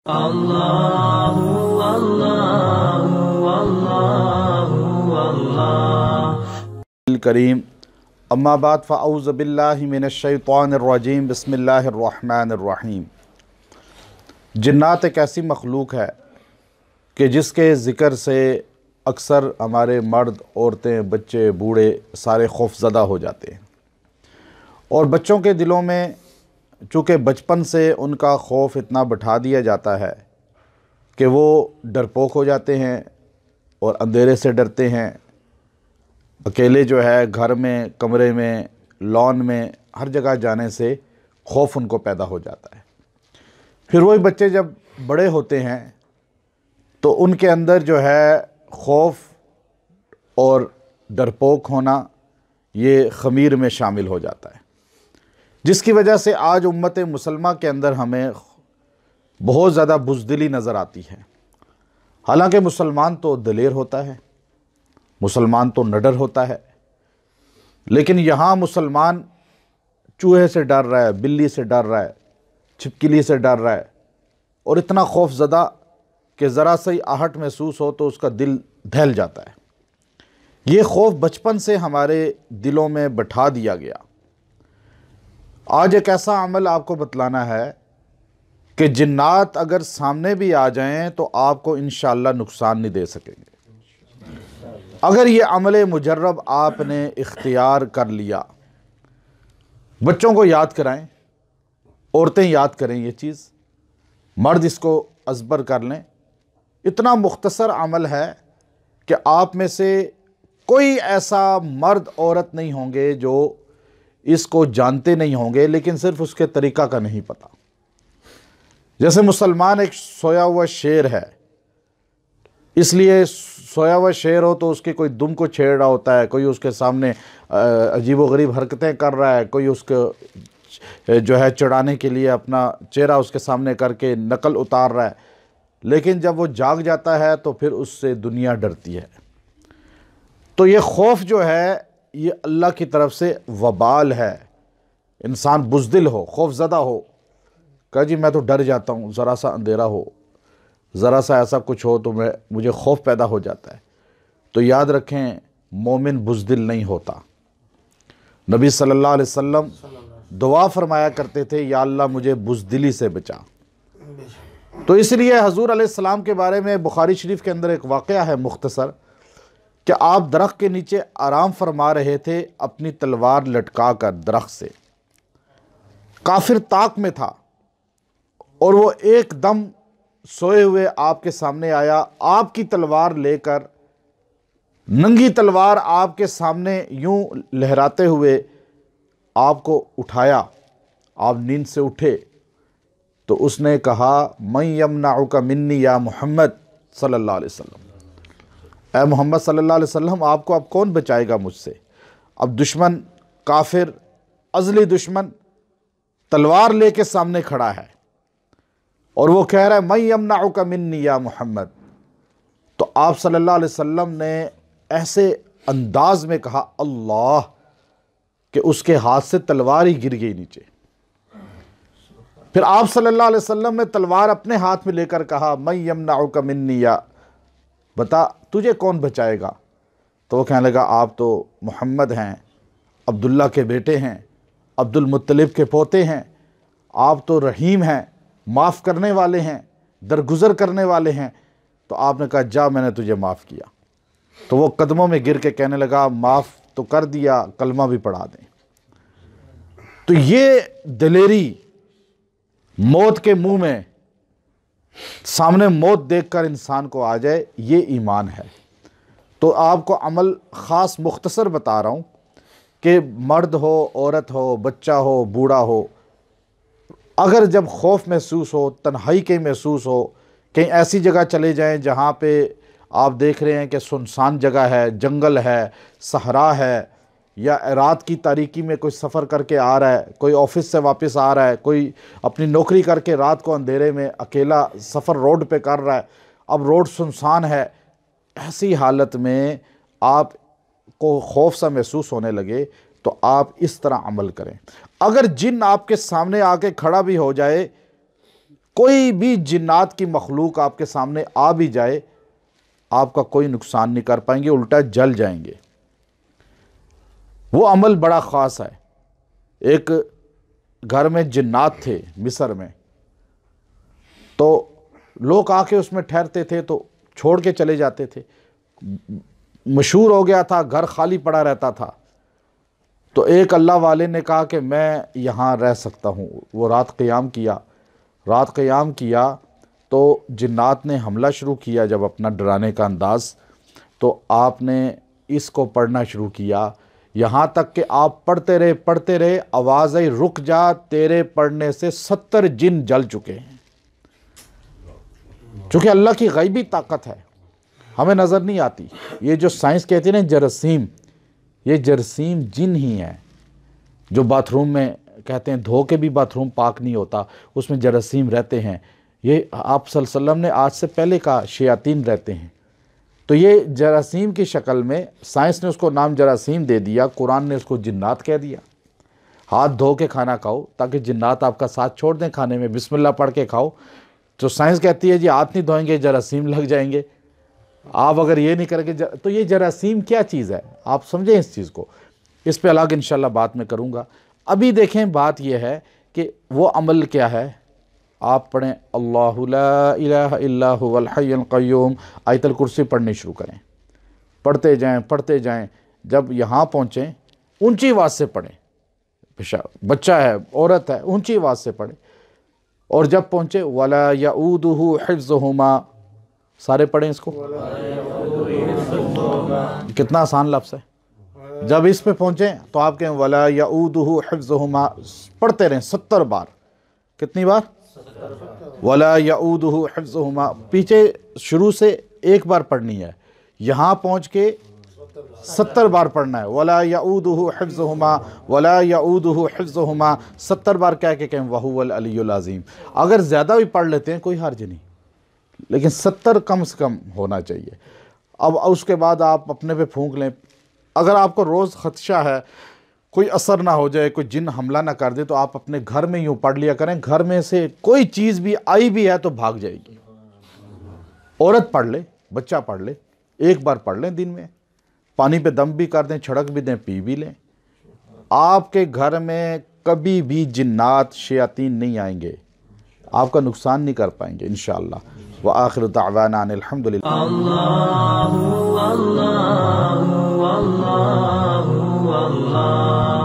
اللہ اللہ اللہ اللہ کریم اما بعد فاعوذ باللہ من الشیطان الرجیم بسم اللہ الرحمن الرحیم۔ جنات ایک ایسی مخلوق ہے کہ جس کے ذکر سے اکثر ہمارے مرد، عورتیں، بچے، بوڑھے سارے خوف زدہ ہو جاتے ہیں، اور بچوں کے دلوں میں چونکہ بچپن سے ان کا خوف اتنا بٹھا دیا جاتا ہے کہ وہ ڈرپوک ہو جاتے ہیں اور اندھیرے سے ڈرتے ہیں۔ اکیلے جو ہے گھر میں، کمرے میں، لان میں، ہر جگہ جانے سے خوف ان کو پیدا ہو جاتا ہے۔ پھر وہی بچے جب بڑے ہوتے ہیں تو ان کے اندر جو ہے خوف اور ڈرپوک ہونا یہ خمیر میں شامل ہو جاتا ہے، جس کی وجہ سے آج امت مسلمہ کے اندر ہمیں بہت زیادہ بزدلی نظر آتی ہے۔ حالانکہ مسلمان تو دلیر ہوتا ہے، مسلمان تو نڈر ہوتا ہے، لیکن یہاں مسلمان چوہے سے ڈر رہا ہے، بلی سے ڈر رہا ہے، چھپکلی سے ڈر رہا ہے، اور اتنا خوف زدہ کہ ذرا سی آہٹ محسوس ہو تو اس کا دل دہل جاتا ہے۔ یہ خوف بچپن سے ہمارے دلوں میں بٹھا دیا گیا۔ آج ایک ایسا عمل آپ کو بتلانا ہے کہ جنات اگر سامنے بھی آ جائیں تو آپ کو انشاءاللہ نقصان نہیں دے سکیں گے اگر یہ عمل مجرب آپ نے اختیار کر لیا۔ بچوں کو یاد کرائیں، عورتیں یاد کریں، یہ چیز مرد اس کو ازبر کر لیں۔ اتنا مختصر عمل ہے کہ آپ میں سے کوئی ایسا مرد عورت نہیں ہوں گے جو اس کو جانتے نہیں ہوں گے، لیکن صرف اس کے طریقہ کا نہیں پتہ۔ جیسے مسلمان ایک سویا ہوا شیر ہے، اس لیے سویا ہوا شیر ہو تو اس کے کوئی دم کو چھیڑ رہا ہوتا ہے، کوئی اس کے سامنے عجیب و غریب حرکتیں کر رہا ہے، کوئی اس کو جو ہے چڑھانے کے لیے اپنا چہرہ اس کے سامنے کر کے نقل اتار رہا ہے، لیکن جب وہ جاگ جاتا ہے تو پھر اس سے دنیا ڈرتی ہے۔ تو یہ خوف جو ہے یہ اللہ کی طرف سے وبال ہے۔ انسان بزدل ہو، خوف زدہ ہو، کہا جی میں تو ڈر جاتا ہوں، ذرا سا اندھیرا ہو، ذرا سا ایسا کچھ ہو تو مجھے خوف پیدا ہو جاتا ہے۔ تو یاد رکھیں مومن بزدل نہیں ہوتا۔ نبی صلی اللہ علیہ وسلم دعا فرمایا کرتے تھے، یا اللہ مجھے بزدلی سے بچا۔ تو اس لیے حضور علیہ السلام کے بارے میں بخاری شریف کے اندر ایک واقعہ ہے مختصر، کہ آپ درخت کے نیچے آرام فرما رہے تھے اپنی تلوار لٹکا کر درخت سے۔ کافر طاق میں تھا اور وہ ایک دم سوئے ہوئے آپ کے سامنے آیا، آپ کی تلوار لے کر، ننگی تلوار آپ کے سامنے یوں لہراتے ہوئے آپ کو اٹھایا۔ آپ نیند سے اٹھے تو اس نے کہا من یمنعک منی یا محمد صلی اللہ علیہ وسلم، اے محمد صلی اللہ علیہ وسلم آپ کو اب کون بچائے گا مجھ سے؟ اب دشمن، کافر، ازلی دشمن تلوار لے کے سامنے کھڑا ہے اور وہ کہہ رہا ہے من یمنعک منی یا محمد۔ تو آپ صلی اللہ علیہ وسلم نے ایسے انداز میں کہا اللہ، کہ اس کے ہاتھ سے تلوار ہی گر گئی نیچے۔ پھر آپ صلی اللہ علیہ وسلم نے تلوار اپنے ہاتھ میں لے کر کہا من یمنعک منی، یا بتا تجھے کون بچائے گا؟ تو وہ کہنے لگا آپ تو محمد ہیں، عبداللہ کے بیٹے ہیں، عبد المطلب کے پوتے ہیں، آپ تو رحیم ہیں، معاف کرنے والے ہیں، درگزر کرنے والے ہیں۔ تو آپ نے کہا جا میں نے تجھے معاف کیا۔ تو وہ قدموں میں گر کے کہنے لگا معاف تو کر دیا، کلمہ بھی پڑھا دیں۔ تو یہ دلیری، موت کے منہ میں سامنے موت دیکھ کر انسان کو آ جائے، یہ ایمان ہے۔ تو آپ کو عمل خاص مختصر بتا رہا ہوں کہ مرد ہو، عورت ہو، بچہ ہو، بوڑھا ہو، اگر جب خوف محسوس ہو، تنہائی کے محسوس ہو، کہیں ایسی جگہ چلے جائیں جہاں پہ آپ دیکھ رہے ہیں کہ سنسان جگہ ہے، جنگل ہے، صحرا ہے، یا رات کی تاریکی میں کوئی سفر کر کے آ رہا ہے، کوئی آفس سے واپس آ رہا ہے، کوئی اپنی نوکری کر کے رات کو اندھیرے میں اکیلا سفر روڈ پہ کر رہا ہے، اب روڈ سنسان ہے، ایسی حالت میں آپ کو خوف سا محسوس ہونے لگے تو آپ اس طرح عمل کریں۔ اگر جن آپ کے سامنے آ کے کھڑا بھی ہو جائے، کوئی بھی جنات کی مخلوق آپ کے سامنے آ بھی جائے آپ کا کوئی نقصان نہیں کر پائیں گے، الٹا جل جائیں گے۔ وہ عمل بڑا خاص ہے۔ ایک گھر میں جنات تھے مصر میں، تو لوگ آ کے اس میں ٹھہرتے تھے تو چھوڑ کے چلے جاتے تھے، مشہور ہو گیا تھا، گھر خالی پڑا رہتا تھا۔ تو ایک اللہ والے نے کہا کہ میں یہاں رہ سکتا ہوں، وہ رات قیام کیا تو جنات نے حملہ شروع کیا جب اپنا ڈرانے کا انداز، تو آپ نے اس کو پڑھنا شروع کیا، یہاں تک کہ آپ پڑھتے رہے، آواز آئی رک جا، تیرے پڑھنے سے 70 جن جل چکے ہیں۔ چونکہ اللہ کی غیبی طاقت ہے، ہمیں نظر نہیں آتی۔ یہ جو سائنس کہتی ہے نا جراثیم، یہ جراثیم جن ہی ہیں جو باتھ روم میں کہتے ہیں دھو کے بھی باتھ روم پاک نہیں ہوتا، اس میں جراثیم رہتے ہیں۔ یہ آپ صلی اللہ علیہ وسلم نے آج سے پہلے کہا شیاطین رہتے ہیں، تو یہ جراثیم کی شکل میں سائنس نے اس کو نام جراثیم دے دیا، قرآن نے اس کو جنات کہہ دیا۔ ہاتھ دھو کے کھانا کھاؤ تاکہ جنات آپ کا ساتھ چھوڑ دیں، کھانے میں بسم اللہ پڑھ کے کھاؤ۔ تو سائنس کہتی ہے جی ہاتھ نہیں دھوئیں گے جراثیم لگ جائیں گے، آپ اگر یہ نہیں کریں گے تو یہ جراثیم کیا چیز ہے آپ سمجھیں اس چیز کو، اس پہ الگ انشاءاللہ بات میں کروں گا۔ ابھی دیکھیں بات یہ ہے کہ وہ عمل کیا ہے، آپ پڑھیں اللہ لا الہ الا هو الحی القیوم، آیت الکرسی پڑھنی شروع کریں، پڑھتے جائیں، جب یہاں پہنچیں اونچی آواز سے پڑھیں، بچہ ہے عورت ہے اونچی آواز سے پڑھیں، اور جب پہنچے ولا یعودہ حفظہما، سارے پڑھیں اس کو، کتنا آسان لفظ ہے۔ جب اس پہ پہنچیں تو آپ کہیں ولا یعودہ حفظہما، پڑھتے رہیں 70 بار، کتنی بار؟ ولا یعودہ حفظہما، پیچھے شروع سے ایک بار پڑھنی ہے، یہاں پہنچ کے 70 بار پڑھنا ہے، ولا یعودہ حفظہما ولا یعودہ حفظہما، 70 بار کہہ کے کہیں وہو العلی العظیم۔ اگر زیادہ بھی پڑھ لیتے ہیں کوئی حرج نہیں، لیکن 70 کم سے کم ہونا چاہیے۔ اب اس کے بعد آپ اپنے پہ پھونک لیں، اگر آپ کو روز خدشہ ہے کوئی اثر نہ ہو جائے، کوئی جن حملہ نہ کر دے، تو آپ اپنے گھر میں یوں پڑھ لیا کریں، گھر میں سے کوئی چیز بھی آئی بھی ہے تو بھاگ جائے گی۔ عورت پڑھ لے، بچہ پڑھ لے، ایک بار پڑھ لیں دن میں، پانی پہ دم بھی کر دیں، چھڑک بھی دیں، پی بھی لیں، آپ کے گھر میں کبھی بھی جنات شیاطین نہیں آئیں گے، آپ کا نقصان نہیں کر پائیں گے انشاءاللہ۔ وآخر دعوانا ان الحمدللہ۔ اللہ اللہ اللہ اللہ